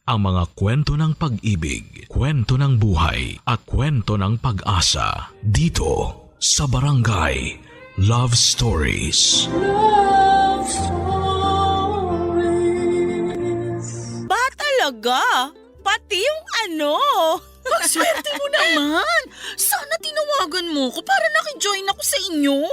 ang mga kwento ng pag-ibig, kwento ng buhay at kwento ng pag-asa dito sa Barangay Love Stories. Love Stories. Ba talaga? Pati yung ano? Swerte mo naman! Sana tinawagan mo ko para nakijoin ako sa inyo.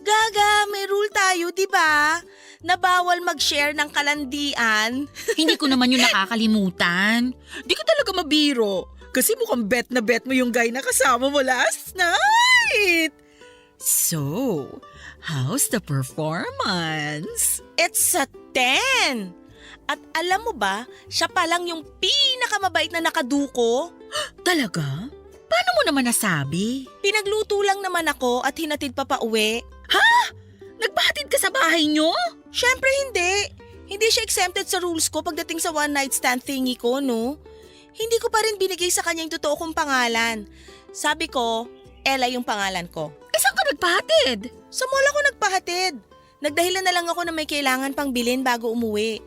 Gaga, may rule tayo, di ba? Na bawal mag-share ng kalandian. Hindi ko naman yung nakakalimutan. Di ka talaga mabiro. Kasi mukhang bet na bet mo yung guy na kasama mo last night. So, how's the performance? It's a 10! At alam mo ba, siya pa lang yung pinakamabait na nakaduko. Talaga? Paano mo naman nasabi? Pinagluto lang naman ako at hinatid pa pauwi. Nagpahatid ka sa bahay nyo? Syempre hindi. Hindi siya exempted sa rules ko pagdating sa one night stand thingy ko, no? Hindi ko pa rin binigay sa kanya yung totoo kong pangalan. Sabi ko, Ella yung pangalan ko. Saan ka nagpahatid? Sa mall ako nagpahatid. Nagdahilan na lang ako na may kailangan pang bilhin bago umuwi.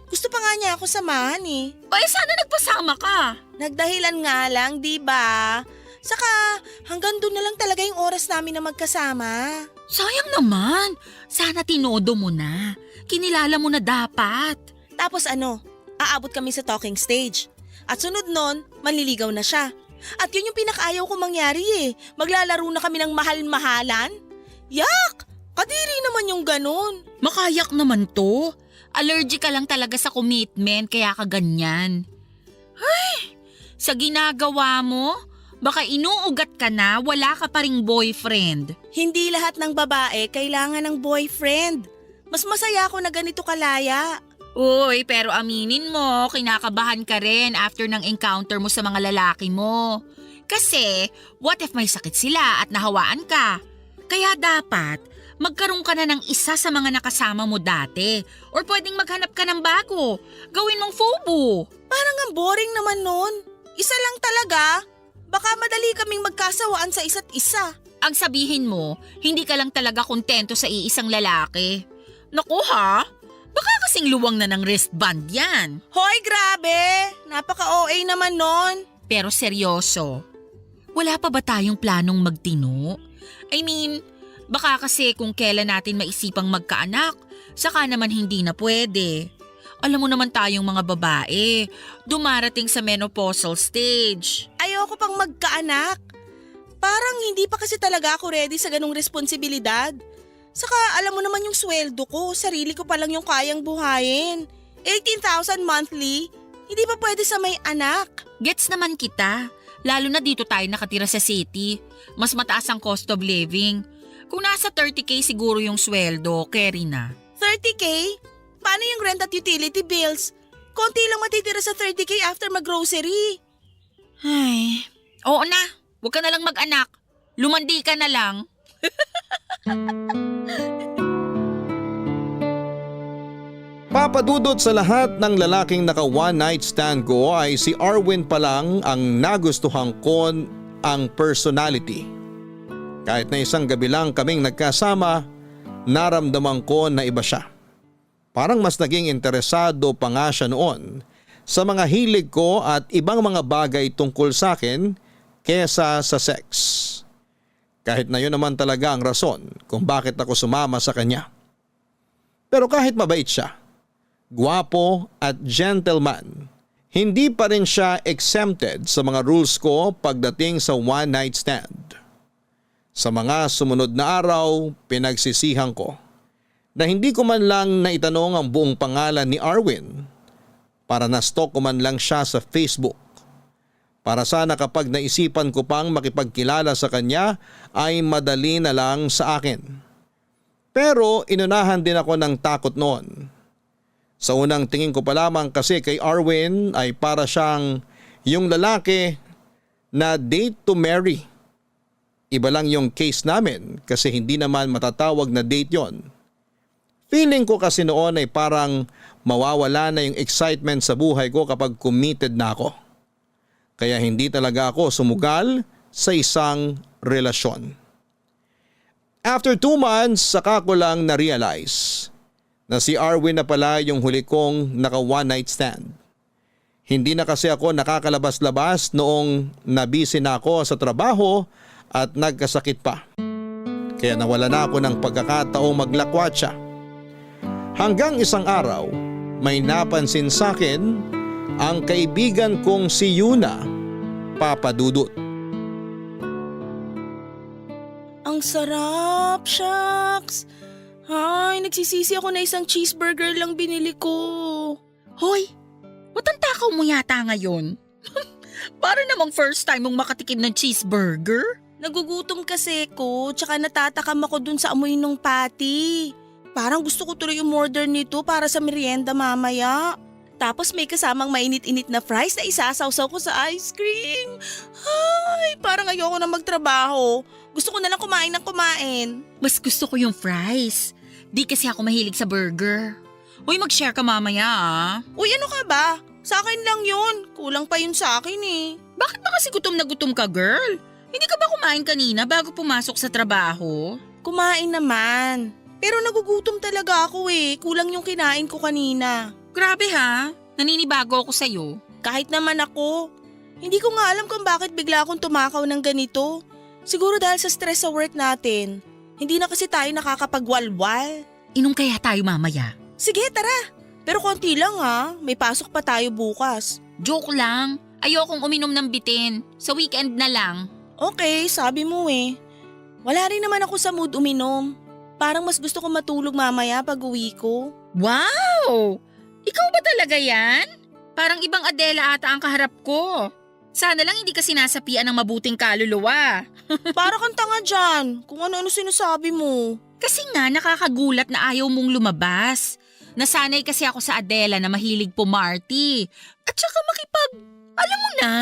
Gusto pa nga niya ako samahan eh. Sana nagpasama ka. Nagdahilan nga lang, di ba? Saka hanggang doon na lang talaga yung oras namin na magkasama. Sayang naman. Sana tinodo mo na. Kinilala mo na dapat. Tapos aabot kami sa talking stage. At sunod nun, manliligaw na siya. At yun yung pinakaayaw ko mangyari eh. Maglalaro na kami ng mahal-mahalan. Yak! Kadiri naman yung ganun. Makayak naman to. Allergic ka lang talaga sa commitment kaya ka ganyan. Ay, sa ginagawa mo, baka inuugat ka na wala ka pa ring boyfriend. Hindi lahat ng babae kailangan ng boyfriend. Mas masaya ako na ganito kalaya. Uy, pero aminin mo, kinakabahan ka rin after ng encounter mo sa mga lalaki mo. Kasi, what if may sakit sila at nahawaan ka? Kaya dapat, magkaroon ka na ng isa sa mga nakasama mo dati. Or pwedeng maghanap ka ng bago. Gawin mong FOBO. Parang ang boring naman nun. Isa lang talaga. Baka madali kaming magkasawaan sa isa't isa. Ang sabihin mo, hindi ka lang talaga kontento sa iisang lalaki. Naku ha? Baka kasing luwang na ng wristband yan. Hoy, grabe! Napaka-OA naman nun. Pero seryoso, wala pa ba tayong planong magtino? I mean, baka kasi kung kailan natin maisipang magkaanak, saka naman hindi na pwede. Alam mo naman tayong mga babae, dumarating sa menopausal stage. Ayoko pang magkaanak. Parang hindi pa kasi talaga ako ready sa ganung responsibilidad. Saka alam mo naman yung sweldo ko, sarili ko pa lang yung kayang buhayin. 18,000 monthly, hindi pa pwede sa may anak. Gets naman kita, lalo na dito tayo nakatira sa city. Mas mataas ang cost of living. Kung nasa 30K siguro yung sweldo, carry na. 30K? Paano yung rent at utility bills? Konti lang matitira sa 30K after mag-grocery. Ay, oo na, huwag ka na lang mag-anak. Lumandi ka na lang. Papadudot sa lahat ng lalaking naka one night stand ko ay si Arwin pa lang ang nagustuhan ko ang personality. Kahit na isang gabi lang kaming nagkasama, naramdaman ko na iba siya. Parang mas naging interesado pa nga siya noon sa mga hilig ko at ibang mga bagay tungkol sa akin kesa sa sex. Kahit na yun naman talaga ang rason kung bakit ako sumama sa kanya. Pero kahit mabait siya, gwapo at gentleman, hindi pa rin siya exempted sa mga rules ko pagdating sa one night stand. Sa mga sumunod na araw, pinagsisihan ko na hindi ko man lang naitanong ang buong pangalan ni Arwin para na-stalk ko man lang siya sa Facebook. Para sana kapag naisipan ko pang makipagkilala sa kanya ay madali na lang sa akin. Pero inunahan din ako ng takot noon. Sa unang tingin ko pa lamang kasi kay Arwin ay para siyang yung lalaki na date to marry. Iba lang yung case namin kasi hindi naman matatawag na date yon. Feeling ko kasi noon ay parang mawawala na yung excitement sa buhay ko kapag committed na ako. Kaya hindi talaga ako sumugal sa isang relasyon. After 2 months, saka ko lang na-realize na si Arwin na pala yung huli kong naka one night stand. Hindi na kasi ako nakakalabas-labas noong nabisi na ako sa trabaho at nagkasakit pa. Kaya nawala na ako ng pagkakataong maglakwatsa. Hanggang isang araw, may napansin sa akin ang kaibigan kong si Yuna, Papa Dudut. Ang sarap, shucks. Ay, nagsisisi ako na isang cheeseburger lang binili ko. Hoy, ba't ang takaw mo yata ngayon? Para namang first time mong makatikim ng cheeseburger. Nagugutom kasi ko, tsaka natatakam ako dun sa amoy ng patty. Parang gusto ko tuloy umorder nito para sa merienda mamaya. Tapos may kasamang mainit-init na fries na isasawsaw ko sa ice cream. Ay, parang ayoko na magtrabaho. Gusto ko na lang kumain ng kumain. Mas gusto ko yung fries. Di kasi ako mahilig sa burger. Uy, mag-share ka mamaya ah. Uy, ano ka ba? Sa akin lang yun. Kulang pa yun sa akin eh. Bakit ba kasi gutom na gutom ka, girl? Hindi ka ba kumain kanina bago pumasok sa trabaho? Kumain naman. Pero nagugutom talaga ako eh. Kulang yung kinain ko kanina. Grabe ha, naninibago ako sa'yo. Kahit naman ako. Hindi ko nga alam kung bakit bigla akong tumakaw ng ganito. Siguro dahil sa stress sa work natin. Hindi na kasi tayo nakakapagwalwal. Inom kaya tayo mamaya? Sige, tara. Pero konti lang ha. May pasok pa tayo bukas. Joke lang. Ayokong uminom ng bitin. Sa weekend na lang. Okay, sabi mo eh. Wala rin naman ako sa mood uminom. Parang mas gusto ko matulog mamaya pag uwi ko. Wow! Ikaw ba talaga yan? Parang ibang Adela ata ang kaharap ko. Sana lang hindi ka sinasapian ng mabuting kaluluwa. Para kang tanga dyan. Kung ano-ano sinasabi mo. Kasi nga nakakagulat na ayaw mong lumabas. Nasanay kasi ako sa Adela na mahilig pumarty. At saka alam mo na.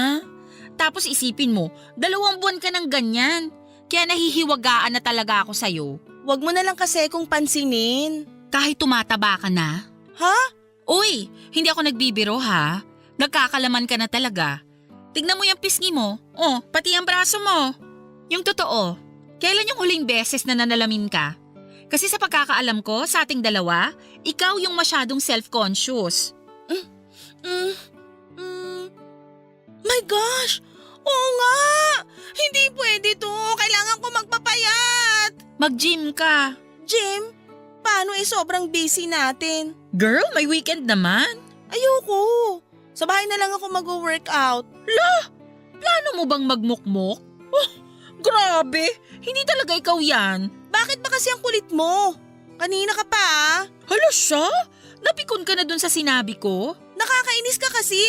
Tapos isipin mo, 2 buwan ka ng ganyan. Kaya nahihiwagaan na talaga ako sa'yo. Wag mo na lang kasi kung pansinin. Kahit tumataba ka na. Ha? Uy, hindi ako nagbibiro ha. Nagkakalaman ka na talaga. Tignan mo yung pisngi mo. Oh, pati ang braso mo. Yung totoo, kailan yung huling beses na nanalamin ka? Kasi sa pagkakaalam ko, sa ating dalawa, ikaw yung masyadong self-conscious. My gosh! Oo nga! Hindi pwede to. Kailangan ko magpapayat. Mag-gym ka. Jim, paano sobrang busy natin? Girl, may weekend naman. Ayoko. Sa bahay na lang ako mag-workout. Plano mo bang magmukmok? Oh, grabe! Hindi talaga ikaw yan. Bakit ba kasi ang kulit mo? Kanina ka pa ah. Hala siya? Napikon ka na dun sa sinabi ko? Nakakainis ka kasi.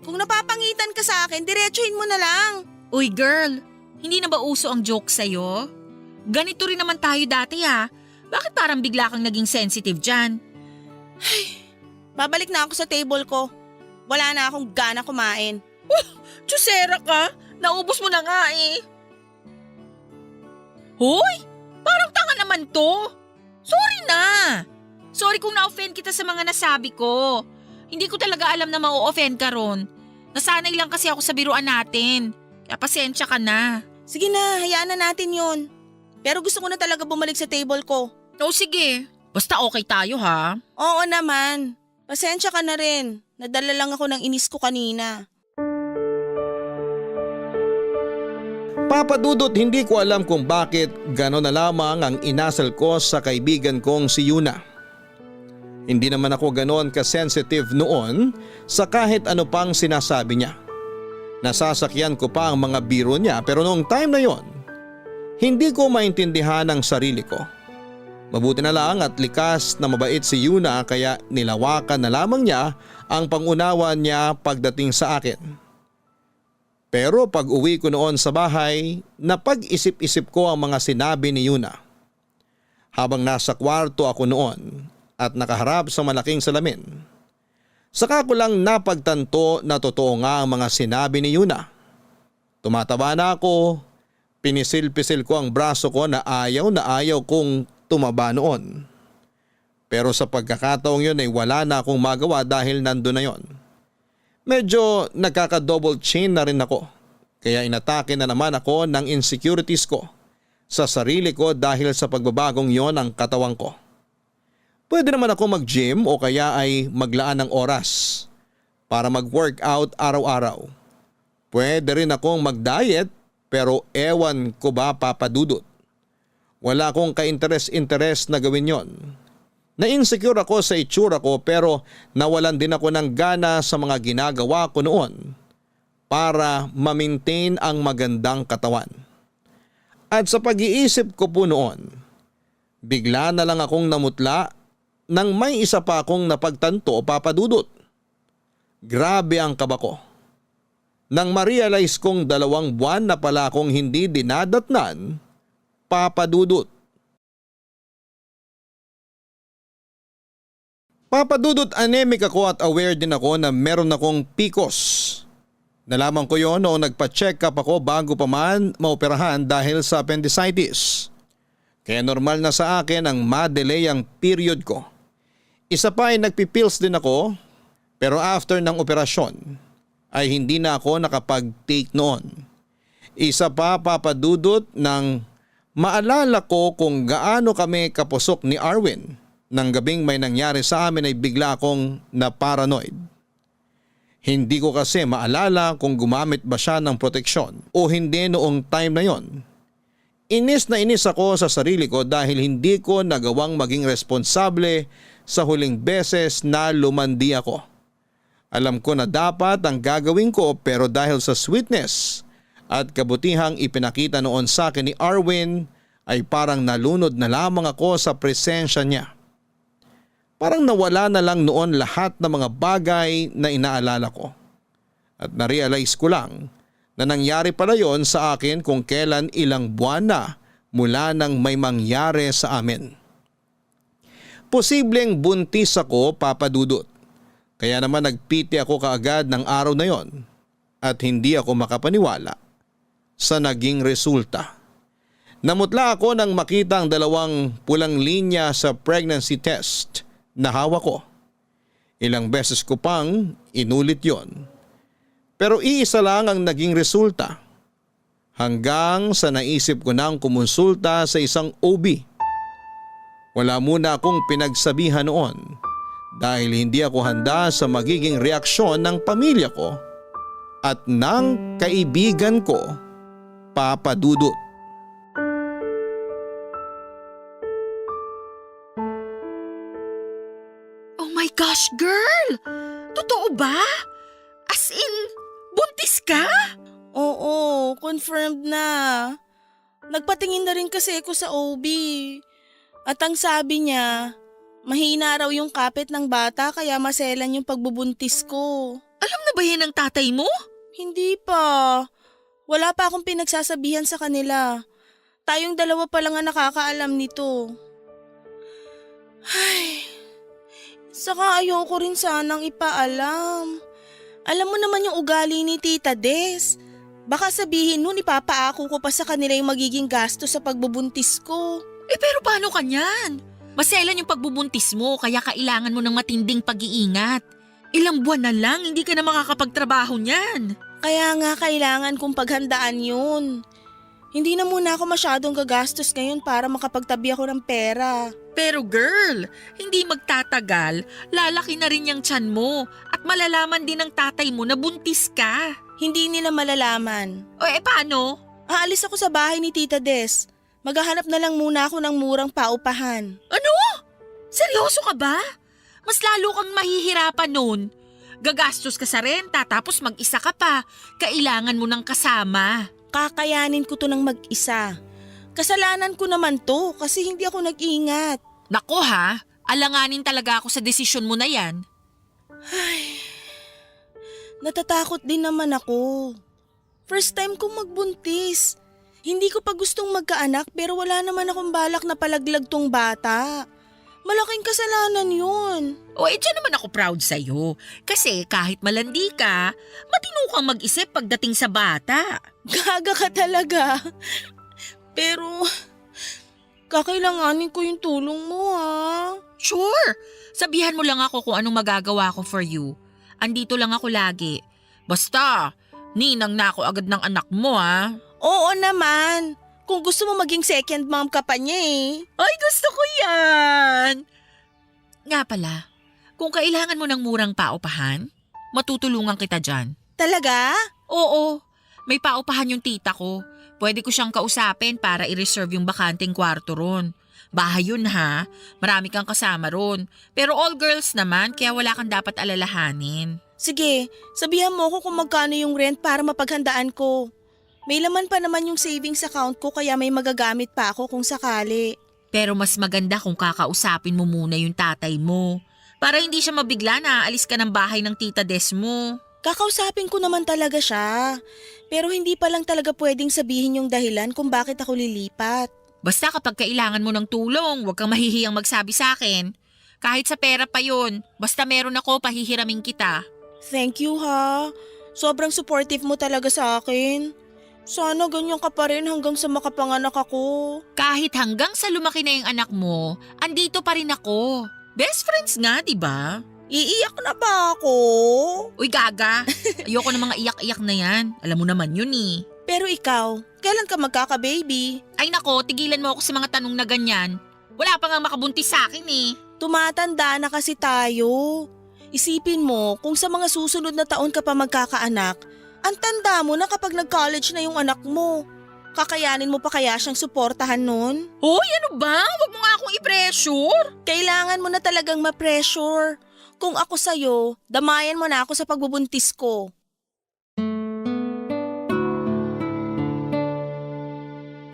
Kung napapangitan ka sa akin, diretsuhin mo na lang. Uy girl, hindi na ba uso ang joke sa'yo? Ganito rin naman tayo dati ha. Bakit parang bigla kang naging sensitive dyan? Babalik na ako sa table ko. Wala na akong gana kumain. Tsusera ka, naubos mo na nga eh. Hoy, parang tanga naman to. Sorry na. Sorry kung na-offend kita sa mga nasabi ko. Hindi ko talaga alam na ma-offend ka ron. Nasanay lang kasi ako sa biruan natin. Kaya pasensya ka na. Sige na, hayaan na natin yun. Pero gusto ko na talaga bumalik sa table ko. O sige, basta okay tayo ha. Oo naman. Pasensya ka na rin. Nadala lang ako ng inis ko kanina. Papa Dudut, hindi ko alam kung bakit gano'n na lamang ang inasal ko sa kaibigan kong si Yuna. Hindi naman ako gano'n ka-sensitive noon sa kahit ano pang sinasabi niya. Nasasakyan ko pa ang mga biro niya pero noong time na yon, hindi ko maintindihan ang sarili ko. Mabuti na lang at likas na mabait si Yuna kaya nilawakan na lamang niya ang pangunawa niya pagdating sa akin. Pero pag uwi ko noon sa bahay, napag-isip-isip ko ang mga sinabi ni Yuna. Habang nasa kwarto ako noon at nakaharap sa malaking salamin, saka ko lang napagtanto na totoo nga ang mga sinabi ni Yuna. Tumataba na ako, pinisil-pisil ko ang braso ko na ayaw kong tumaba noon. Pero sa pagkakataong yun ay wala na akong magawa dahil nandun na yon. Medyo nagkaka-double chin na rin ako. Kaya inatake na naman ako ng insecurities ko sa sarili ko dahil sa pagbabagong yon ng katawan ko. Pwede naman ako mag-gym o kaya ay maglaan ng oras para mag-workout araw-araw. Pwede rin akong mag-diet pero ewan ko ba Papa Dudut. Wala akong ka-interes na gawin yon. Na-insecure ako sa itsura ko pero nawalan din ako ng gana sa mga ginagawa ko noon para ma-maintain ang magandang katawan. At sa pag-iisip ko po noon, bigla na lang akong namutla nang may isa pa akong napagtanto, Papa Dudut. Grabe ang kaba ko. Nang ma-realize kong 2 buwan na pala akong hindi dinadatnan, Papa Dudut. Papa Dudut, anemic ako at aware din ako na meron akong PCOS. Nalaman ko yon noong nagpa-check up ako bago pa man maoperahan dahil sa appendicitis. Kaya normal na sa akin ang ma-delay ang period ko. Isa pa ay nagpipills din ako pero after ng operasyon ay hindi na ako nakapag-take noon. Isa pa Papa Dudut nang maalala ko kung gaano kami kapusok ni Arwin nang gabing may nangyari sa amin ay bigla akong na-paranoid. Hindi ko kasi maalala kung gumamit ba siya ng proteksyon o hindi noong time na yon. Inis na inis ako sa sarili ko dahil hindi ko nagawang maging responsable sa huling beses na lumandi ako. Alam ko na dapat ang gagawin ko pero dahil sa sweetness at kabutihang ipinakita noon sa akin ni Arwin ay parang nalunod na lamang ako sa presensya niya. Parang nawala na lang noon lahat ng mga bagay na inaalala ko. At na-realize ko lang na nangyari pala yon sa akin kung kailan ilang buwan na mula nang may mangyari sa amin. Posibleng buntis ako, Papa Dudut. Kaya naman nagpiti ako kaagad ng araw na yon at hindi ako makapaniwala sa naging resulta. Namutla ako nang makita ang 2 pulang linya sa pregnancy test na hawak ko. Ilang beses ko pang inulit yon. Pero iisa lang ang naging resulta. Hanggang sa naisip ko nang kumonsulta sa isang OB. Wala muna akong pinagsabihan noon dahil hindi ako handa sa magiging reaksyon ng pamilya ko at ng kaibigan ko, Papa Dudut. Oh my gosh, girl! Totoo ba? As in, buntis ka? Oo, confirmed na. Nagpatingin na rin kasi ako sa OB. At ang sabi niya, mahina raw yung kapit ng bata kaya maselan yung pagbubuntis ko. Alam na ba yan ng tatay mo? Hindi pa. Wala pa akong pinagsasabihan sa kanila. Tayong 2 pa lang ang nakakaalam nito. Ay, saka ayoko rin sanang ipaalam. Alam mo naman yung ugali ni Tita Des. Baka sabihin nun ipapaako ko pa sa kanila yung magiging gasto sa pagbubuntis ko. Eh pero paano ka niyan? Maselan yung pagbubuntis mo kaya kailangan mo ng matinding pag-iingat. Ilang buwan na lang hindi ka na makakapagtrabaho niyan. Kaya nga kailangan kong paghandaan yun. Hindi na muna ako masyadong gagastos ngayon para makapagtabi ako ng pera. Pero girl, hindi magtatagal, lalaki na rin yung tiyan mo at malalaman din ng tatay mo na buntis ka. Hindi nila malalaman. O paano? Aalis ako sa bahay ni Tita Des. Maghahanap na lang muna ako ng murang paupahan. Ano? Seryoso ka ba? Mas lalo kang mahihirapan nun. Gagastos ka sa renta tapos mag-isa ka pa. Kailangan mo ng kasama. Kakayanin ko to ng mag-isa. Kasalanan ko naman to kasi hindi ako nag-iingat. Nako ha, alanganin talaga ako sa desisyon mo na yan. Ay, natatakot din naman ako. First time kong magbuntis. Hindi ko pa gustong magkaanak pero wala naman akong balak na palaglag tong bata. Malaking kasalanan yun. O dyan naman ako proud sa'yo. Kasi kahit malandi ka, matino kang mag-isip pagdating sa bata. Gaga ka talaga. Pero kakailanganin ko yung tulong mo ha. Sure, sabihan mo lang ako kung anong magagawa ko for you. Andito lang ako lagi. Basta, ninang na ako agad ng anak mo ha. Oo naman. Kung gusto mo maging second mom ka pa niya eh. Ay, gusto ko yan! Nga pala, kung kailangan mo ng murang paupahan, Matutulungan kita dyan. Talaga? Oo, may paupahan yung tita ko. Pwede ko siyang kausapin para i-reserve yung bakanting kwarto ron. Bahay yun ha, marami kang kasama ron. Pero all girls naman, kaya wala kang dapat alalahanin. Sige, sabihan mo ko kung magkano yung rent para mapaghandaan ko. May laman pa naman yung savings account ko kaya may magagamit pa ako kung sakali. Pero mas maganda kung kakausapin mo muna yung tatay mo. Para hindi siya mabigla na aalis ka ng bahay ng tita Des mo. Kakausapin ko naman talaga siya. Pero hindi pa lang talaga pwedeng sabihin yung dahilan kung bakit ako lilipat. Basta kapag kailangan mo ng tulong, huwag kang mahihiyang magsabi sa akin. Kahit sa pera pa yun, basta meron ako, pahihiramin kita. Thank you ha. Sobrang supportive mo talaga sa akin. Sana ganyan ka pa rin hanggang sa makapanganak ako. Kahit hanggang sa lumaki na yung anak mo, andito pa rin ako. Best friends nga, di ba? Iiyak na ba ako? Uy, gaga. Ayoko ng mga iyak-iyak na yan. Alam mo naman yun eh. Pero ikaw, kailan ka magkaka-baby? Ay nako, tigilan mo ako sa mga tanong na ganyan. Wala pa nga makabuntis sa akin eh. Tumatanda na kasi tayo. Isipin mo kung sa mga susunod na taon ka pa magkakaanak, ang tanda mo na kapag nag-college na yung anak mo. Kakayanin mo pa kaya siyang suportahan nun? Hoy, ano ba? Huwag mo nga akong i-pressure. Kailangan mo na talagang ma-pressure. Kung ako sa'yo, damayan mo na ako sa pagbubuntis ko.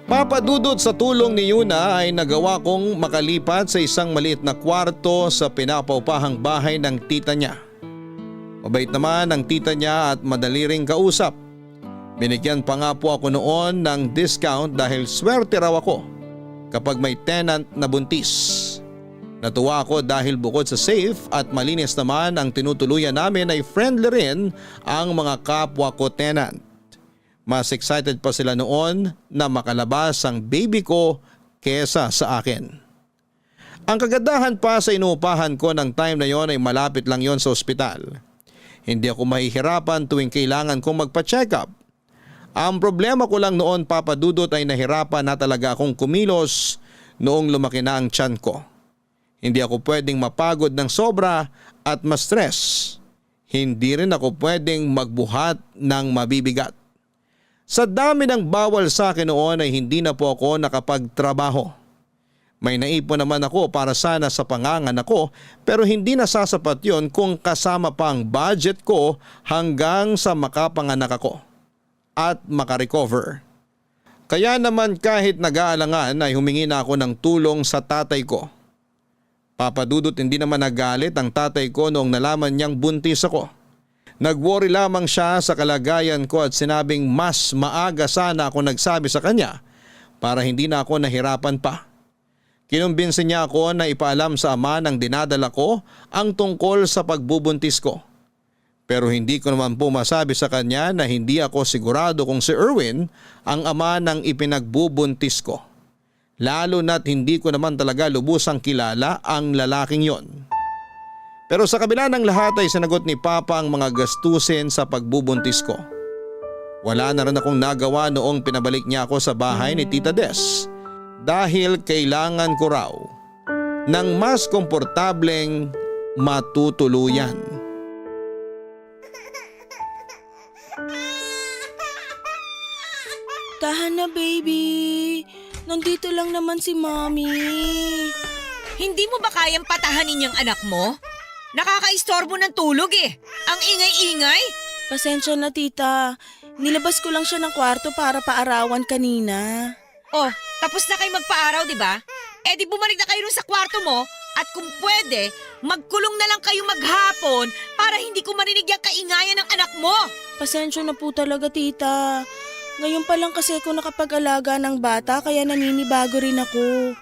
Papadudot sa tulong ni Yuna ay nagawa kong makalipat sa isang maliit na kwarto sa pinapaupahang bahay ng tita niya. Mabait naman ang tita niya at madali ring kausap. Binigyan pa nga po ako noon ng discount dahil swerte raw ako kapag may tenant na buntis. Natuwa ako dahil bukod sa safe at malinis naman ang tinutuluyan namin ay friendly rin ang mga kapwa ko tenant. Mas excited pa sila noon na makalabas ang baby ko kesa sa akin. Ang kagandahan pa sa inuupahan ko ng time na yon ay malapit lang yon sa ospital. Hindi ako mahihirapan tuwing kailangan kong magpa-check up. Ang problema ko lang noon, Papadudot, ay nahirapan na talaga akong kumilos noong lumaki na ang tiyan ko. Hindi ako pwedeng mapagod ng sobra at ma-stress. Hindi rin ako pwedeng magbuhat ng mabibigat. Sa dami ng bawal sa akin noon ay hindi na po ako nakapagtrabaho. May naipon naman ako para sana sa panganganak ko pero hindi na sasapat yon kung kasama pa ang budget ko hanggang sa makapanganak ako at makarecover. Kaya naman kahit nag-aalangan ay humingi na ako ng tulong sa tatay ko. Papadudot, hindi naman nagalit ang tatay ko noong nalaman niyang buntis ako. Nag-worry lamang siya sa kalagayan ko at sinabing mas maaga sana ako nagsabi sa kanya para hindi na ako nahirapan pa. Kinumbinsi niya ako na ipaalam sa ama ng dinadala ko ang tungkol sa pagbubuntis ko. Pero hindi ko naman po masabi sa kanya na hindi ako sigurado kung si Erwin ang ama ng ipinagbubuntis ko. Lalo na't hindi ko naman talaga lubusang kilala ang lalaking yon. Pero sa kabila ng lahat ay sinagot ni Papa ang mga gastusin sa pagbubuntis ko. Wala na rin akong nagawa noong pinabalik niya ako sa bahay ni Tita Des dahil kailangan ko raw ng mas komportableng matutuluyan. Tahan na baby, nandito lang naman si Mommy. Hindi mo ba kayang patahanin yung anak mo? Nakakaistorbo ng tulog eh. Ang ingay-ingay. Pasensya na tita, nilabas ko lang siya ng kwarto para paarawan kanina. Oh, tapos na kayo magpaaraw, di ba? Eh di bumalik na kayo rin sa kwarto mo at kung pwede, magkulong na lang kayo maghapon para hindi ko marinig yung kaingayan ng anak mo. Pasensya na po talaga tita. Ngayon pa lang kasi ako nakapag-alaga ng bata kaya naninibago rin ako.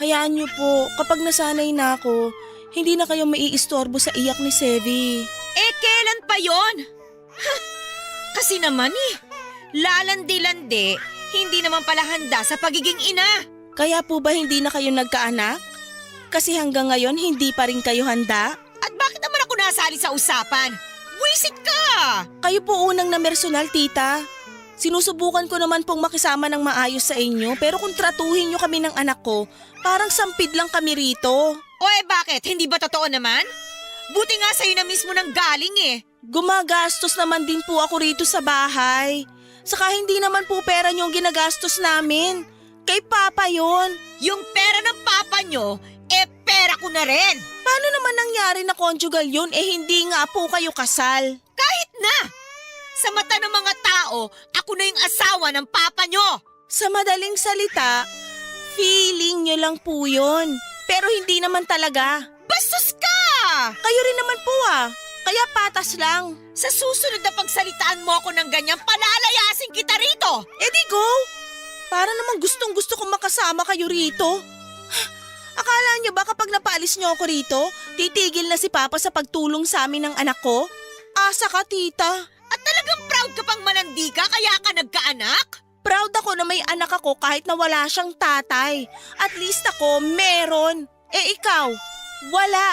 Hayaan niyo po, kapag nasanay na ako, hindi na kayo maiistorbo sa iyak ni Sevi. Eh kailan pa yon? Kasi naman lalandi-landi, hindi naman pala handa sa pagiging ina. Kaya po ba hindi na kayo nagkaanak? Kasi hanggang ngayon hindi pa rin kayo handa? At bakit naman ako nasali sa usapan? Wisit ka! Kayo po unang namersonal tita. Sinusubukan ko naman pong makisama ng maayos sa inyo pero kung tratuhin nyo kami ng anak ko, parang sampid lang kami rito. O bakit? Hindi ba totoo naman? Buti nga sa'yo na mismo nang galing eh. Gumagastos naman din po ako rito sa bahay. Saka hindi naman po pera niyo ang ginagastos namin. Kay Papa yon. Yung pera ng papa nyo, pera ko na rin. Paano naman nangyari na conjugal yun hindi nga po kayo kasal? Kahit na! Sa mata ng mga tao, ako na yung asawa ng papa nyo. Sa madaling salita, feeling niyo lang po yun. Pero hindi naman talaga. Bastos ka! Kayo rin naman po Kaya patas lang. Sa susunod na pagsalitaan mo ako ng ganyan, palalayasin kita rito! Di go! Para naman gustong gusto kong makasama kayo rito. Akala niyo ba kapag napaalis niyo ako rito, titigil na si Papa sa pagtulong sa amin ng anak ko? Asa ka, tita. At talagang proud ka pang manandi ka kaya ka nagkaanak? Proud ako na may anak ako kahit na wala siyang tatay. At least ako meron. Ikaw, wala.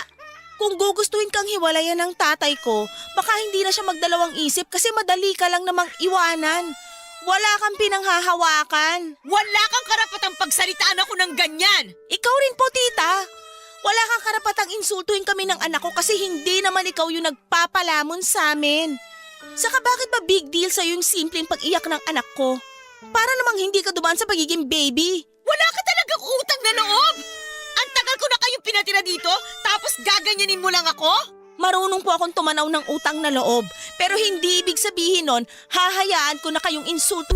Kung gugustuhin kang hiwalayan ng tatay ko, baka hindi na siya magdalawang isip kasi madali ka lang namang iwanan. Wala kang pinanghahawakan. Wala kang karapatang pagsalitaan ako ng ganyan. Ikaw rin po, tita. Wala kang karapatang insultuhin kami ng anak ko kasi hindi naman ikaw yung nagpapalamon sa amin. Saka bakit ba big deal sa'yo yung simpleng pag-iyak ng anak ko? Para namang hindi ka dumaan sa pagiging baby. Wala ka talagang utang na loob. Ang tagal ko na kayong pinatira dito, tapos gaganyanin mo lang ako? Marunong po akong tumanaw ng utang na loob. Pero hindi ibig sabihin nun, hahayaan ko na kayong insulto.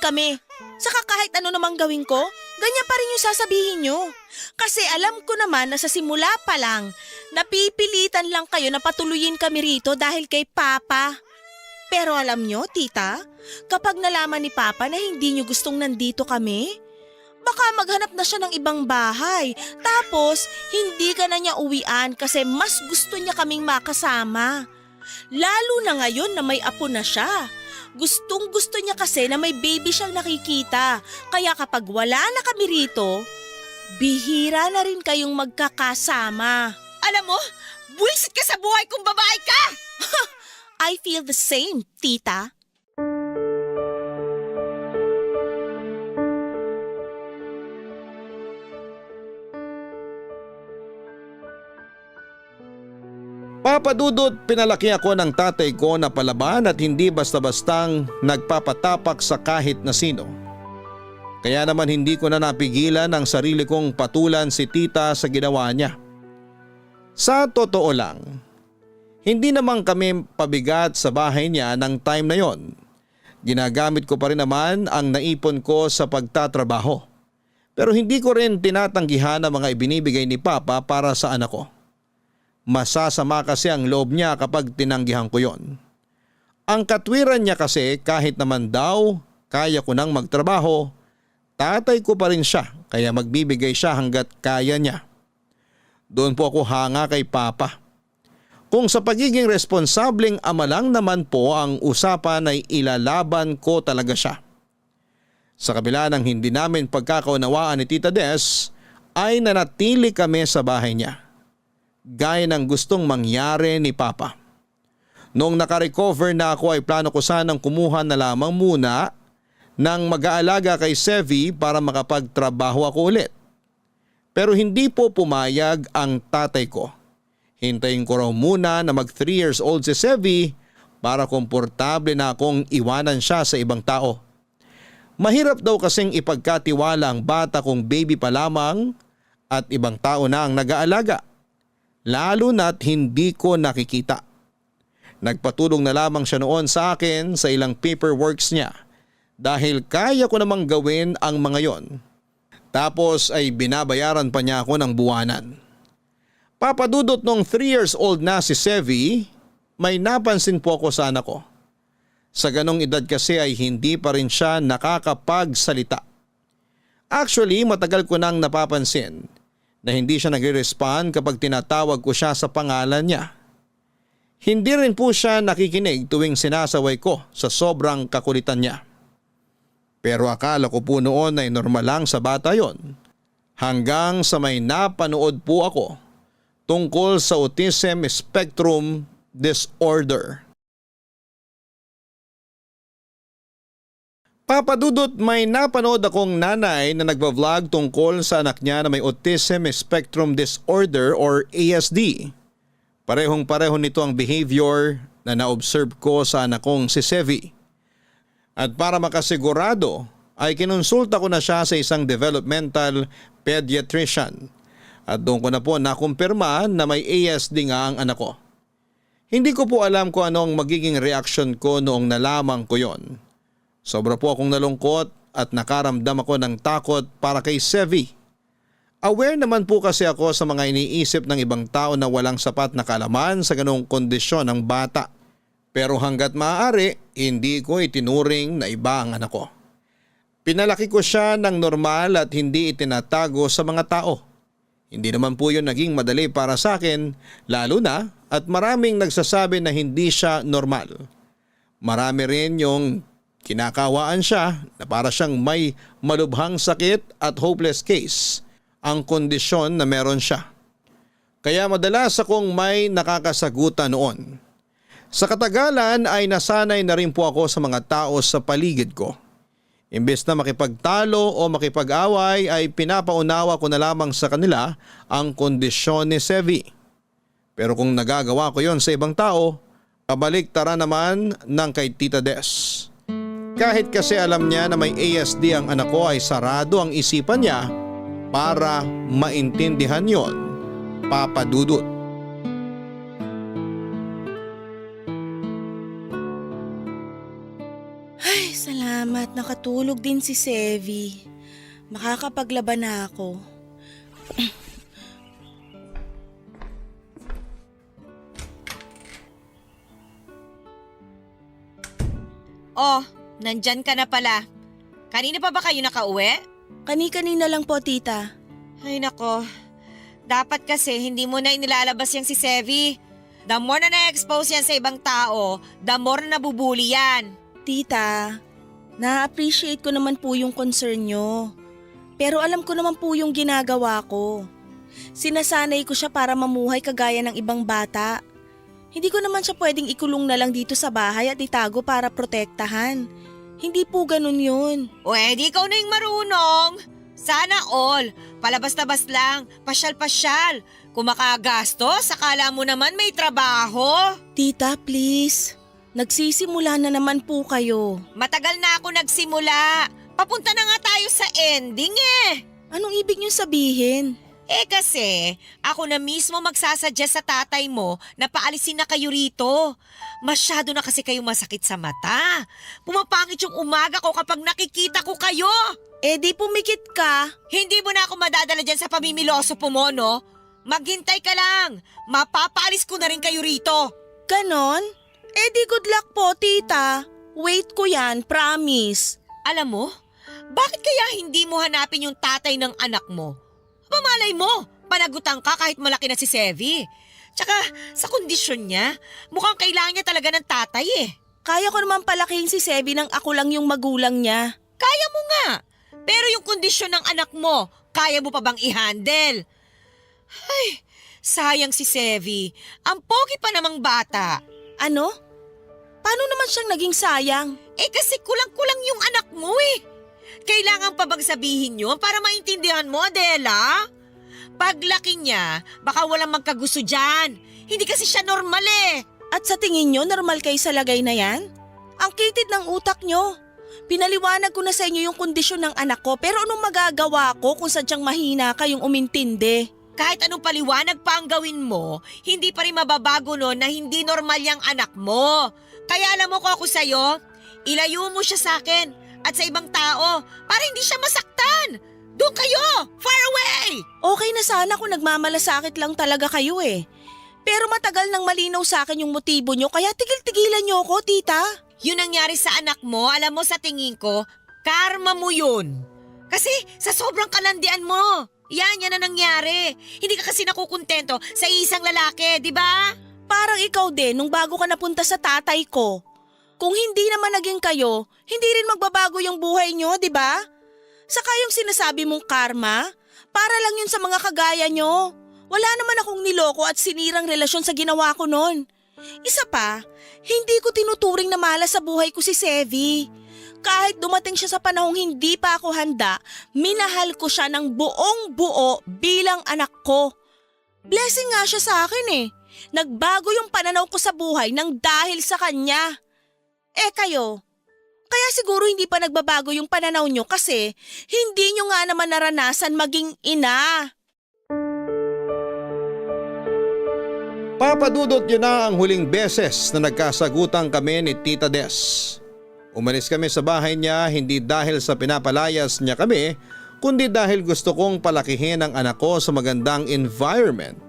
Kami. Saka kahit ano namang gawin ko, ganyan pa rin yung sasabihin nyo. Kasi alam ko naman na sa simula pa lang, napipilitan lang kayo na patuloyin kami rito dahil kay Papa. Pero alam nyo, tita, kapag nalaman ni Papa na hindi nyo gustong nandito kami, baka maghanap na siya ng ibang bahay. Tapos, hindi ka na niya uwian kasi mas gusto niya kaming makasama. Lalo na ngayon na may apo na siya. Gustong gusto niya kasi na may baby siyang nakikita. Kaya kapag wala na kami rito, bihira na rin kayong magkakasama. Alam mo, buwisit ka sa buhay kung babae ka! I feel the same, tita. Papa Dudut, pinalaki ako ng tatay ko na palaban at hindi basta-bastang nagpapatapak sa kahit na sino. Kaya naman hindi ko na napigilan ang sarili kong patulan si tita sa ginawa niya. Sa totoo lang, hindi naman kami pabigat sa bahay niya ng time na yon. Ginagamit ko pa rin naman ang naipon ko sa pagtatrabaho. Pero hindi ko rin tinatanggihan ang mga ibinibigay ni Papa para sa anak ko. Masasama kasi ang loob niya kapag tinanggihan ko yon. Ang katwiran niya kasi kahit naman daw kaya ko nang magtrabaho, tatay ko pa rin siya kaya magbibigay siya hanggat kaya niya. Doon po ako hanga kay Papa. Kung sa pagiging responsableng ama lang naman po ang usapan ay ilalaban ko talaga siya. Sa kabila ng hindi namin pagkakaunawaan ni Tita Des ay nanatili kami sa bahay niya. Gaya ng gustong mangyari ni Papa. Noong nakarecover na ako ay plano ko sanang kumuha na lamang muna ng mag-aalaga kay Sevi para makapagtrabaho ako ulit. Pero hindi po pumayag ang tatay ko. Hintayin ko raw muna na mag 3 years old si Sevi para komportable na akong iwanan siya sa ibang tao. Mahirap daw kasing ipagkatiwala ang bata kung baby pa lamang at ibang tao na ang nag-aalaga. Lalo na't hindi ko nakikita. Nagpatulong na lamang siya noon sa akin sa ilang paperworks niya dahil kaya ko namang gawin ang mga yon. Tapos ay binabayaran pa niya ako ng buwanan. Papadudot nung 3 years old na si Sevi, may napansin po ako sa anak ko. Sa ganong edad kasi ay hindi pa rin siya nakakapagsalita. Actually, matagal ko nang napapansin na hindi siya nagre-respond kapag tinatawag ko siya sa pangalan niya. Hindi rin po siya nakikinig tuwing sinasaway ko sa sobrang kakulitan niya. Pero akala ko po noon ay normal lang sa bata yon. Hanggang sa may napanood po ako tungkol sa autism spectrum disorder. Papadudot, may napanood akong nanay na nagba-vlog tungkol sa anak niya na may autism spectrum disorder or ASD. Parehong-pareho nito ang behavior na na-observe ko sa anak kong si Sevi. At para makasigurado ay kinonsulta ko na siya sa isang developmental pediatrician. At doon ko na po nakumpirma na may ASD nga ang anak ko. Hindi ko po alam kung ano ang magiging reaction ko noong nalaman ko yon. Sobra po akong nalungkot at nakaramdam ako ng takot para kay Sevi. Aware naman po kasi ako sa mga iniisip ng ibang tao na walang sapat na kaalaman sa ganong kondisyon ng bata. Pero hanggat maaari, hindi ko itinuring na iba ang anak ko. Pinalaki ko siya ng normal at hindi itinatago sa mga tao. Hindi naman po yun naging madali para sa akin, lalo na at maraming nagsasabi na hindi siya normal. Marami rin yung kinakawaan siya na para siyang may malubhang sakit at hopeless case ang kondisyon na meron siya. Kaya madalas akong may nakakasagutan noon. Sa katagalan ay nasanay na rin po ako sa mga tao sa paligid ko. Imbes na makipagtalo o makipag-away ay pinapaunawa ko na lamang sa kanila ang kondisyon ni Sevi. Pero kung nagagawa ko yon sa ibang tao, kabaliktaran naman ng kay Tita Des. Kahit kasi alam niya na may ASD ang anak ko ay sarado ang isipan niya para maintindihan yon, Papadudot. Ay, salamat. Nakatulog din si Sevi. Makakapaglaban na ako. Oh, nandyan ka na pala. Kanina pa ba kayo nakauwi? Kani-kanina lang po, tita. Ay nako, dapat kasi hindi mo na inilalabas yung si Sevi. The more na na-expose yan sa ibang tao, the more na nabubuli yan. Tita, na-appreciate ko naman po yung concern nyo. Pero alam ko naman po yung ginagawa ko. Sinasanay ko siya para mamuhay kagaya ng ibang bata. Hindi ko naman siya pwedeng ikulong na lang dito sa bahay at itago para protektahan. Hindi po ganun yun. O edi ikaw na yung marunong. Sana all. Palabas-labas lang. Pasyal-pasyal. Kung makagastos, akala mo naman may trabaho. Tita, please. Nagsisimula na naman po kayo. Matagal na ako nagsimula. Papunta na nga tayo sa ending eh. Anong ibig niyo sabihin? Eh kasi, ako na mismo magsasuggest sa tatay mo na paalisin na kayo rito. Masyado na kasi kayong masakit sa mata. Pumapangit yung umaga ko kapag nakikita ko kayo. Eh di pumikit ka. Hindi mo na ako madadala dyan sa pamimiloso po mo, no? Maghintay ka lang. Mapapaalis ko na rin kayo rito. Ganon? Eh di good luck po, tita. Wait ko yan, promise. Alam mo, bakit kaya hindi mo hanapin yung tatay ng anak mo? Pamalay mo, panagutan ka kahit malaki na si Sevi. Tsaka sa kondisyon niya, mukhang kailangan niya talaga ng tatay eh. Kaya ko naman palakihin si Sevi nang ako lang yung magulang niya. Kaya mo nga. Pero yung kondisyon ng anak mo, kaya mo pa bang i-handle? Ay, sayang si Sevi. Ang pogi pa namang bata. Ano? Paano naman siyang naging sayang? Eh kasi kulang-kulang yung anak mo eh. Kailangan pa bang sabihin yun para maintindihan mo, Adela? Paglaki niya, baka walang magkagusto dyan. Hindi kasi siya normal eh. At sa tingin nyo, normal kayo sa lagay na yan? Ang kitid ng utak nyo. Pinaliwanag ko na sa inyo yung kondisyon ng anak ko pero anong magagawa ko kung sadyang mahina kayong umintindi? Kahit anong paliwanag pa ang gawin mo, hindi pa rin mababago nun na hindi normal yung anak mo. Kaya alam mo ko ako sa'yo, ilayo mo siya sa akin at sa ibang tao para hindi siya masaktan. Doon kayo! Far away! Okay na sana kung nagmamalasakit lang talaga kayo eh. Pero matagal nang malinaw sa akin yung motibo nyo kaya tigil-tigilan nyo ako, tita. Yun nangyari sa anak mo, alam mo sa tingin ko, karma mo yun. Kasi sa sobrang kalandian mo, yan na nangyari. Hindi ka kasi nakukontento sa isang lalaki, di ba? Parang ikaw din nung bago ka napunta sa tatay ko. Kung hindi naman naging kayo, hindi rin magbabago yung buhay nyo, di ba? Saka yung sinasabi mong karma, para lang yun sa mga kagaya nyo. Wala naman akong niloko at sinirang relasyon sa ginawa ko noon. Isa pa, hindi ko tinuturing na malas sa buhay ko si Sevi. Kahit dumating siya sa panahong hindi pa ako handa, minahal ko siya ng buong buo bilang anak ko. Blessing nga siya sa akin eh. Nagbago yung pananaw ko sa buhay nang dahil sa kanya. Eh kayo, kaya siguro hindi pa nagbabago yung pananaw nyo kasi hindi nyo nga naman naranasan maging ina. Papadudot yun na ang huling beses na nagkasagutan kami ni Tita Des. Umalis kami sa bahay niya hindi dahil sa pinapalayas niya kami, kundi dahil gusto kong palakihin ang anak ko sa magandang environment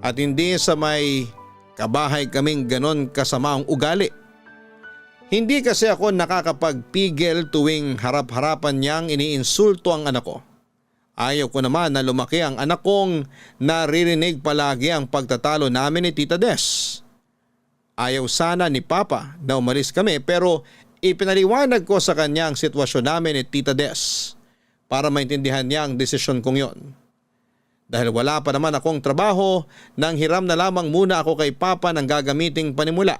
at hindi sa may kabahay kaming ganon kasamaang ugali. Hindi kasi ako nakakapagpigil tuwing harap-harapan niyang iniinsulto ang anak ko. Ayaw ko naman na lumaki ang anak kong naririnig palagi ang pagtatalo namin ni Tita Des. Ayaw sana ni Papa na umalis kami pero ipinaliwanag ko sa kanya ang sitwasyon namin ni Tita Des para maintindihan niya ang desisyon kong yon. Dahil wala pa naman akong trabaho, nang hiram na lamang muna ako kay Papa ng gagamiting panimula.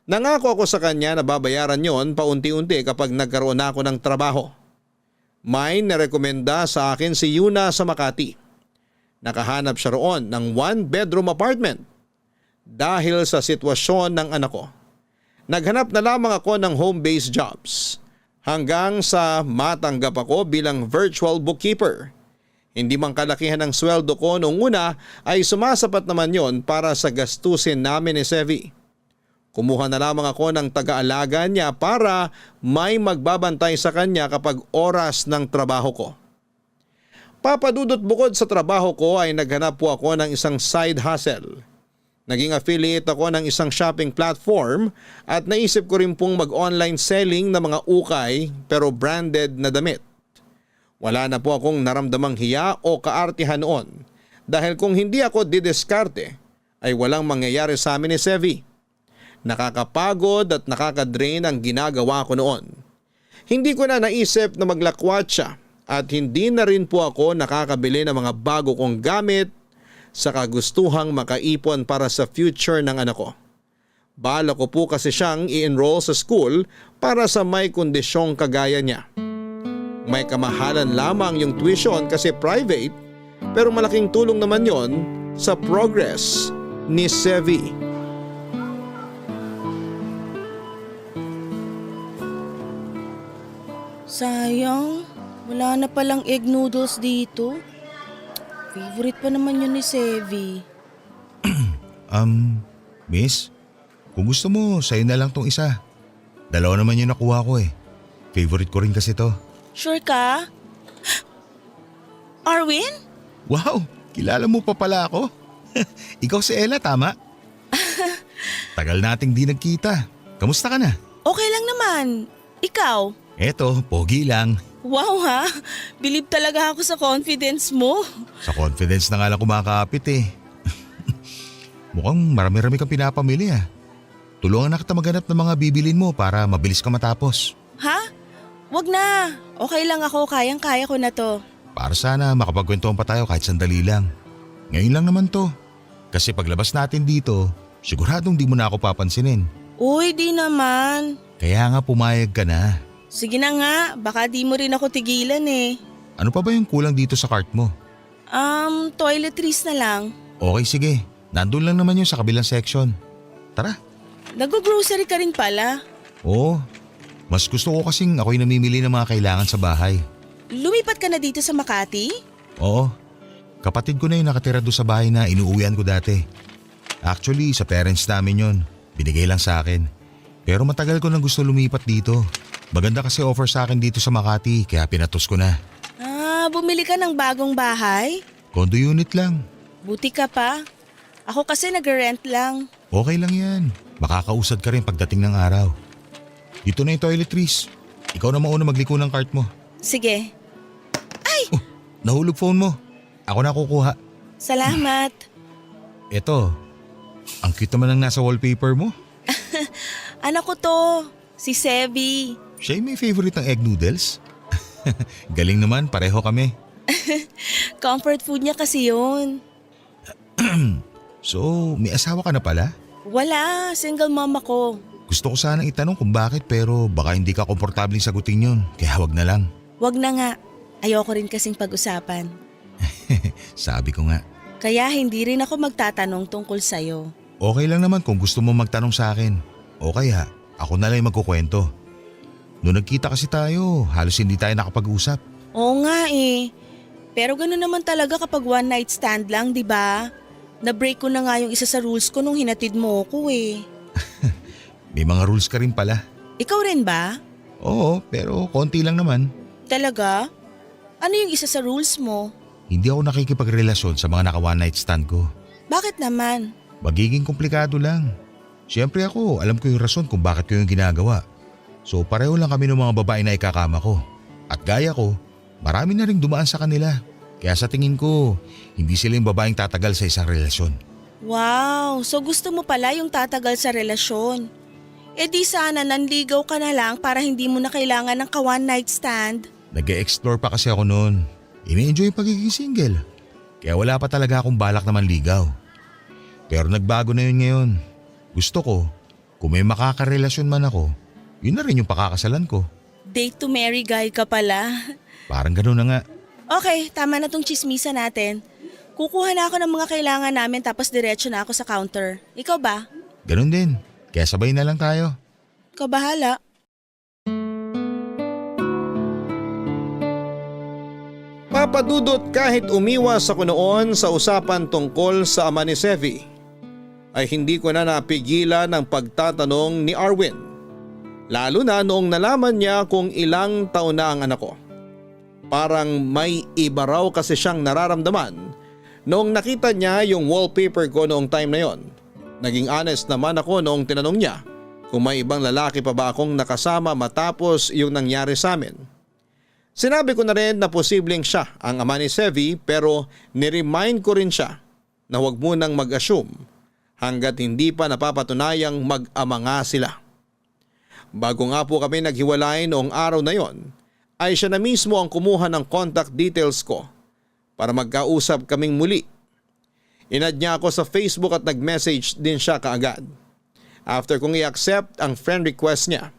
Nangako ako sa kanya na babayaran yon paunti-unti kapag nagkaroon na ako ng trabaho. May narekomenda sa akin si Yuna sa Makati. Nakahanap siya roon ng 1-bedroom apartment dahil sa sitwasyon ng anak ko. Naghanap na lamang ako ng home-based jobs hanggang sa matanggap ako bilang virtual bookkeeper. Hindi man kalakihan ng sweldo ko noong una ay sumasapat naman yon para sa gastusin namin ni Sevi. Kumuha na lamang ako ng taga-alaga niya para may magbabantay sa kanya kapag oras ng trabaho ko. Papadudot bukod sa trabaho ko ay naghanap po ako ng isang side hustle. Naging affiliate ako ng isang shopping platform at naisip ko rin pong mag-online selling ng mga ukay pero branded na damit. Wala na po akong naramdamang hiya o kaartihan noon dahil kung hindi ako didiskarte ay walang mangyayari sa amin ni Sevi. Nakakapagod at nakakadrain ang ginagawa ko noon. Hindi ko na naisip na maglakwatsa at hindi na rin po ako nakakabili ng mga bago kong gamit sa kagustuhang makaipon para sa future ng anak ko. Bala ko po kasi siyang i-enroll sa school para sa may kondisyong kagaya niya. May kamahalan lamang yung tuition kasi private pero malaking tulong naman yon sa progress ni Sevi. Sayang, wala na palang egg noodles dito. Favorite pa naman yun ni Sevi. Miss, kung gusto mo, sa'yo na lang tong isa. Dalawa naman yung nakuha ko eh. Favorite ko rin kasi to. Sure ka? Arwin? Wow, kilala mo pa pala ako. Ikaw si Ella, tama? Tagal nating di nagkita. Kamusta ka na? Okay lang naman. Ikaw? Eto, pogi lang. Wow ha, believe talaga ako sa confidence mo. Sa confidence na nga lang kumakapit eh. Mukhang marami-rami kang pinapamili ah. Tulungan na kita maghanap ng mga bibilin mo para mabilis ka matapos. Ha? Wag na. Okay lang ako, kayang-kaya ko na to. Para sana makapagkwentuhan pa tayo kahit sandali lang. Ngayon lang naman to. Kasi paglabas natin dito, siguradong di mo na ako papansinin. Uy, di naman. Kaya nga pumayag ka na. Sige na nga, baka di mo rin ako tigilan eh. Ano pa ba yung kulang dito sa cart mo? Toiletries na lang. Okay sige, nandun lang naman yun sa kabilang section. Tara. Nag-grocery ka rin pala. Oo, mas gusto ko kasing ako'y namimili ng mga kailangan sa bahay. Lumipat ka na dito sa Makati? Oo, kapatid ko na yung nakatira doon sa bahay na inuuwian ko dati. Actually, sa parents namin yun. Binigay lang sa akin. Pero matagal ko nang gusto lumipat dito. Maganda kasi offer sa akin dito sa Makati kaya pinatos ko na. Bumili ka ng bagong bahay? Condo unit lang. Buti ka pa. Ako kasi nag-rent lang. Okay lang yan. Makakausad ka rin pagdating ng araw. Dito na yung toiletries. Ikaw na mauna magliko ng cart mo. Sige. Nahulog phone mo. Ako na kukuha. Salamat. Eto, ang cute naman ng nasa wallpaper mo. Anak ko to, si Sevi. Siya yung may favorite ng egg noodles. Galing naman, pareho kami. Comfort food niya kasi yun. So, may asawa ka na pala? Wala, single mom ako. Gusto ko sanang itanong kung bakit pero baka hindi ka komportabling sagutin yun. Kaya wag na lang. Wag na nga. Ayoko rin kasing pag-usapan. Sabi ko nga. Kaya hindi rin ako magtatanong tungkol sa'yo. Okay lang naman kung gusto mo magtanong sa akin. O kaya, ako na lang yung magkukwento. Noong nagkita kasi tayo, halos hindi tayo nakapag-usap. Oo nga eh. Pero gano'n naman talaga kapag one night stand lang, di ba? Na-break ko na nga yung isa sa rules ko nung hinatid mo ko eh. May mga rules ka rin pala. Ikaw rin ba? Oo, pero konti lang naman. Talaga? Ano yung isa sa rules mo? Hindi ako nakikipagrelasyon sa mga naka one night stand ko. Bakit naman? Magiging komplikado lang. Siyempre ako, alam ko yung rason kung bakit ko yung ginagawa. So pareho lang kami ng mga babae na ikakama ko. At gaya ko, marami na ring dumaan sa kanila. Kaya sa tingin ko, hindi sila yung babaeng tatagal sa isang relasyon. Wow, so gusto mo pala yung tatagal sa relasyon. E di sana nanligaw ka na lang para hindi mo na kailangan ng ka-one night stand. Nag-e-explore pa kasi ako noon. Ini-enjoy yung pagiging single. Kaya wala pa talaga akong balak na manligaw. Pero nagbago na yun ngayon. Gusto ko, kung may makakarelasyon man ako, yun na rin yung pakakasalan ko. Date to marry guy ka pala. Parang gano'n na nga. Okay, tama na tong chismisa natin. Kukuha na ako ng mga kailangan namin tapos diretso na ako sa counter. Ikaw ba? Gano'n din. Kaya sabay na lang tayo. Ikaw bahala. Papadudot kahit umiwas ako noon sa usapan tungkol sa ama ni Sevi, ay hindi ko na napigilan ang pagtatanong ni Arwin. Lalo na noong nalaman niya kung ilang taon na ang anak ko. Parang may iba raw kasi siyang nararamdaman noong nakita niya yung wallpaper ko noong time na yon. Naging honest naman ako noong tinanong niya kung may ibang lalaki pa ba akong nakasama matapos yung nangyari sa amin. Sinabi ko na rin na posibleng siya ang ama ni Sevi pero niremind ko rin siya na huwag munang mag-assume hanggat hindi pa napapatunayang mag-ama nga sila. Bago nga po kami naghiwalay noong araw na yon, ay siya na mismo ang kumuha ng contact details ko para magkausap kaming muli. Inad niya ako sa Facebook at nag-message din siya kaagad. After kong i-accept ang friend request niya,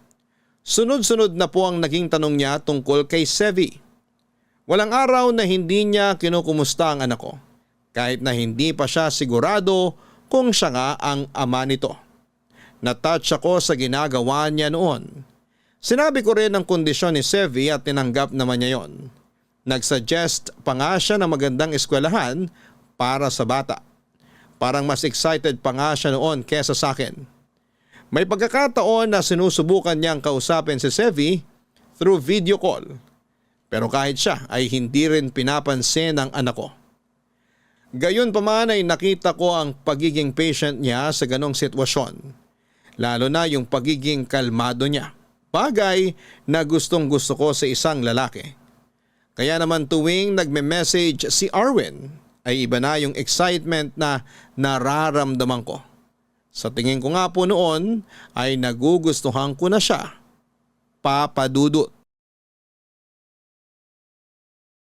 sunod-sunod na po ang naging tanong niya tungkol kay Sevi. Walang araw na hindi niya kinukumusta ang anak ko, kahit na hindi pa siya sigurado kung siya nga ang ama nito. Natouch ako sa ginagawa niya noon. Sinabi ko rin ang kondisyon ni Sevi at tinanggap naman niya yon. Nagsuggest pa nga siya ng magandang eskwelahan para sa bata. Parang mas excited pa nga siya noon kesa sa akin. May pagkakataon na sinusubukan niyang kausapin si Sevi through video call. Pero kahit siya ay hindi rin pinapansin ng anak ko. Gayon pa man ay nakita ko ang pagiging patient niya sa ganong sitwasyon. Lalo na yung pagiging kalmado niya. Bagay na gustong gusto ko sa isang lalaki. Kaya naman tuwing nagme-message si Arwin ay iba na yung excitement na nararamdaman ko. Sa tingin ko nga po noon ay nagugustuhan ko na siya. Papa Dudut.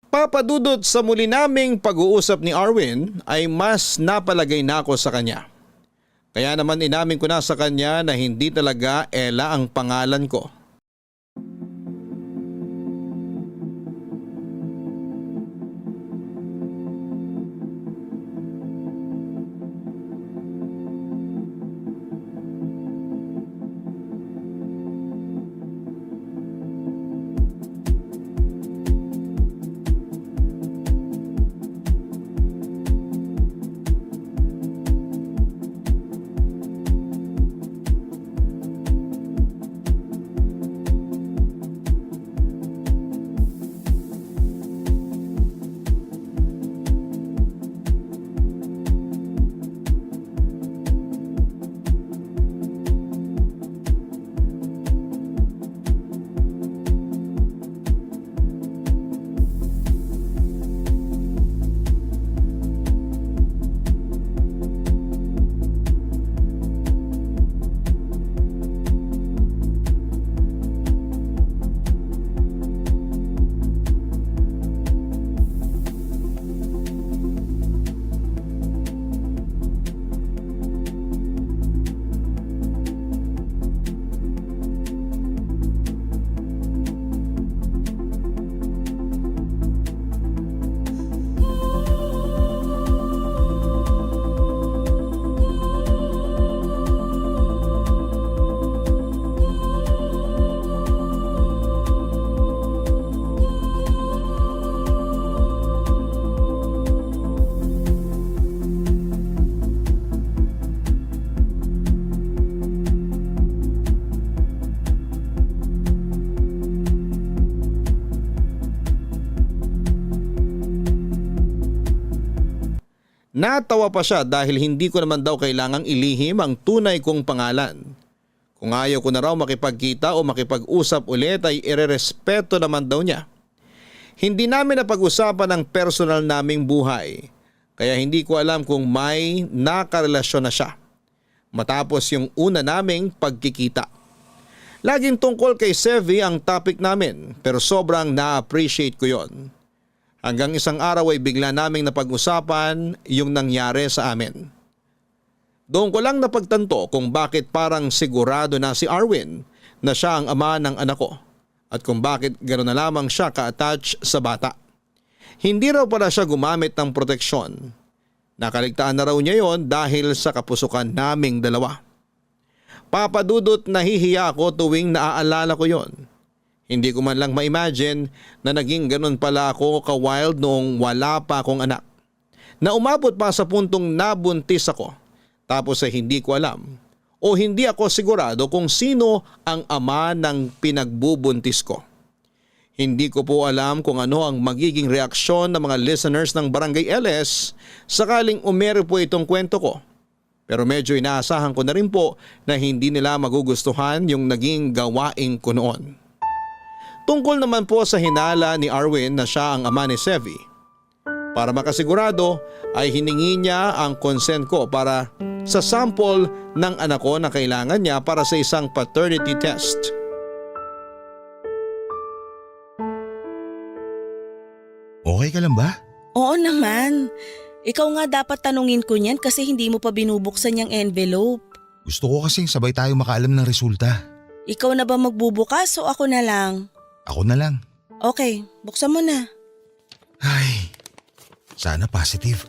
Papa Dudut, sa muli naming pag-uusap ni Arwin ay mas napalagay na ako sa kanya. Kaya naman inamin ko na sa kanya na hindi talaga Ella ang pangalan ko. Natawa pa siya dahil hindi ko naman daw kailangang ilihim ang tunay kong pangalan. Kung ayaw ko na raw makipagkita o makipag-usap ulit ay irerespeto naman daw niya. Hindi namin napag-usapan ang personal naming buhay, kaya hindi ko alam kung may nakarelasyon na siya. Matapos yung una naming pagkikita. Laging tungkol kay Sevi ang topic namin pero sobrang na-appreciate ko yon. Hanggang isang araw ay bigla naming napag-usapan yung nangyari sa amin. Doon ko lang napagtanto kung bakit parang sigurado na si Arwin na siya ang ama ng anak ko at kung bakit gano'n na lamang siya ka-attach sa bata. Hindi raw pala siya gumamit ng proteksyon. Nakaligtaan na raw niya yon dahil sa kapusukan naming dalawa. Papa Dudut, nahihiya ako tuwing naaalala ko yon. Hindi ko man lang ma-imagine na naging ganun pala ako ka-wild noong wala pa akong anak. Na umabot pa sa puntong nabuntis ako. Tapos ay hindi ko alam o hindi ako sigurado kung sino ang ama ng pinagbubuntis ko. Hindi ko po alam kung ano ang magiging reaksyon ng mga listeners ng Barangay LS sakaling umere po itong kwento ko. Pero medyo inaasahan ko na rin po na hindi nila magugustuhan yung naging gawain ko noon. Tungkol naman po sa hinala ni Arwin na siya ang ama ni Sevi. Para makasigurado ay hiningi niya ang consent ko para sa sample ng anak ko na kailangan niya para sa isang paternity test. Okay ka lang ba? Oo naman. Ikaw nga dapat tanungin ko niyan kasi hindi mo pa binubuksan yung envelope. Gusto ko kasing sabay tayo makaalam ng resulta. Ikaw na ba magbubukas o ako na lang? Ako na lang. Okay, buksan mo na. Ay, sana positive.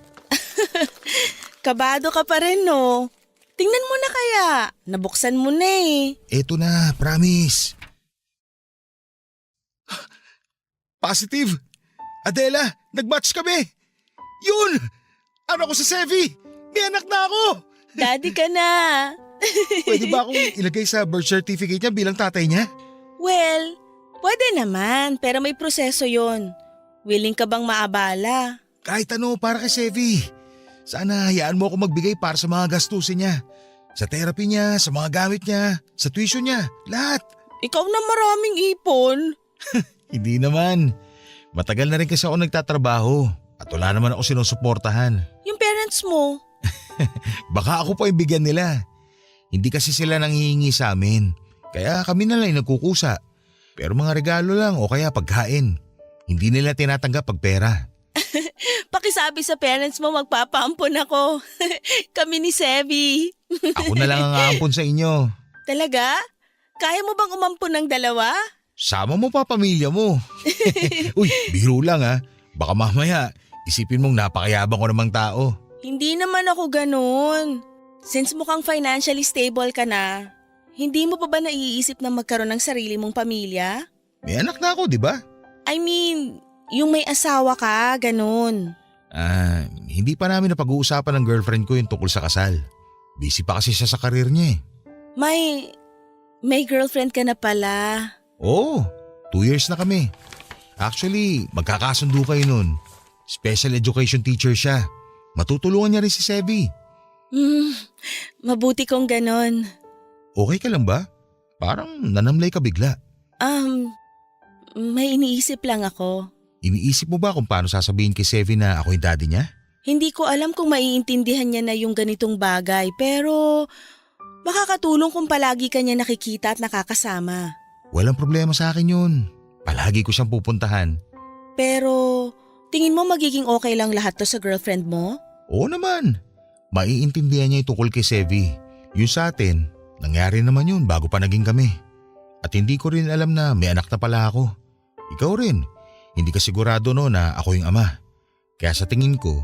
Kabado ka pa rin no. Tingnan mo na kaya. Nabuksan mo na eh. Eto na, promise. Positive! Adela, nag-match kami! Yun! Ano ko sa Sevi? May anak na ako! Daddy ka na. Pwede ba akong ilagay sa birth certificate niya bilang tatay niya? Well, pwede naman pero may proseso yon. Willing ka bang maabala? Kahit ano para kay Sevi. Sana hayaan mo ako magbigay para sa mga gastusin niya. Sa therapy niya, sa mga gamit niya, sa tuition niya, lahat. Ikaw na maraming ipon. Hindi naman. Matagal na rin kasi ako nagtatrabaho at wala naman ako sinusuportahan. Yung parents mo. Baka ako pa yung bigyan nila. Hindi kasi sila nanghihingi sa amin. Kaya kami na lang yung nagkukusa. Pero mga regalo lang o kaya pagkain. Hindi nila tinatanggap pag pera. Pakisabi sa parents mo magpapaampon ako. Kami ni Sevi. Ako na lang ang aampon sa inyo. Talaga? Kaya mo bang umampon ng dalawa? Sama mo pa pamilya mo. Uy, biro lang ha. Baka mamaya isipin mong napakayabang ko namang tao. Hindi naman ako ganun. Since mukhang financially stable ka na, hindi mo pa ba naiisip na magkaroon ng sarili mong pamilya? May anak na ako, di ba? I mean, yung may asawa ka, ganun. Hindi pa namin napag-uusapan ng girlfriend ko yung tungkol sa kasal. Busy pa kasi siya sa karir niya eh. May girlfriend ka na pala. Oo, 2 years na kami. Actually, magkakasundo kayo nun. Special education teacher siya. Matutulungan niya rin si Sevi. Mabuti kong ganun. Okay ka lang ba? Parang nanamlay ka bigla. May iniisip lang ako. Iniisip mo ba kung paano sasabihin kay Sevi na ako yung daddy niya? Hindi ko alam kung maiintindihan niya na yung ganitong bagay, pero makakatulong kung palagi ka niya nakikita at nakakasama. Walang problema sa akin yun. Palagi ko siyang pupuntahan. Pero tingin mo magiging okay lang lahat to sa girlfriend mo? Oo naman. Maiintindihan niya yung tungkol kay Sevi. Yung sa atin, nangyari naman yun bago pa naging kami. At hindi ko rin alam na may anak na pala ako. Ikaw rin. Hindi ka sigurado no na ako yung ama. Kaya sa tingin ko,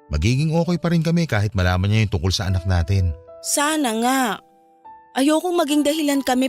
magiging okay pa rin kami kahit malaman niya yung tungkol sa anak natin. Sana nga. Ayokong maging dahilan kami